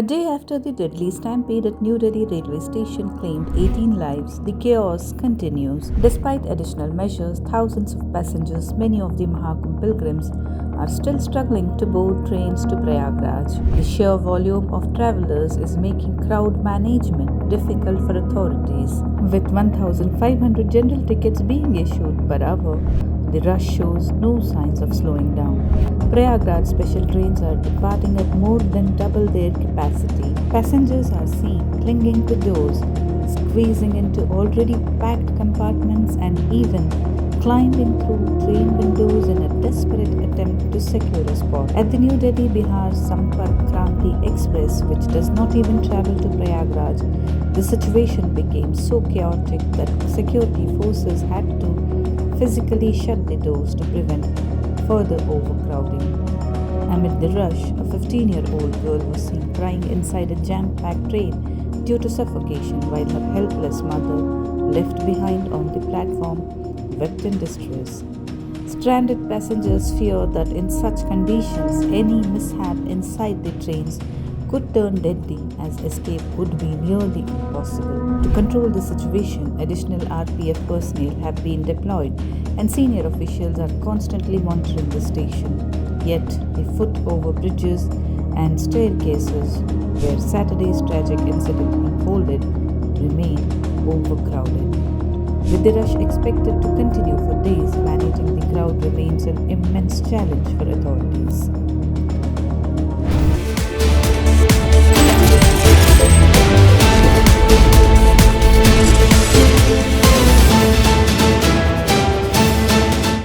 A day after the deadly stampede at New Delhi railway station claimed 18 lives, the chaos continues. Despite additional measures, thousands of passengers, many of the Maha Kumbh pilgrims, are still struggling to board trains to Prayagraj. The sheer volume of travelers is making crowd management difficult for authorities. With 1,500 general tickets being issued per hour, the rush shows no signs of slowing down. Prayagraj special trains are departing at more than double their capacity. Passengers are seen clinging to doors, squeezing into already packed compartments, and even climbing through train windows in a desperate attempt to secure a spot. At the New Delhi-Bihar Sampark Kranti Express, which does not even travel to Prayagraj, the situation became so chaotic that security forces had to physically shut the doors to prevent further overcrowding. Amid the rush, a 15-year-old girl was seen crying inside a jam-packed train due to suffocation, while her helpless mother, left behind on the platform, wept in distress. Stranded passengers fear that in such conditions, any mishap inside the trains could turn deadly, as escape would be nearly impossible. To control the situation, additional RPF personnel have been deployed and senior officials are constantly monitoring the station. Yet, the foot over bridges and staircases where Saturday's tragic incident unfolded remain overcrowded. With the rush expected to continue for days, managing the crowd remains an immense challenge for authorities.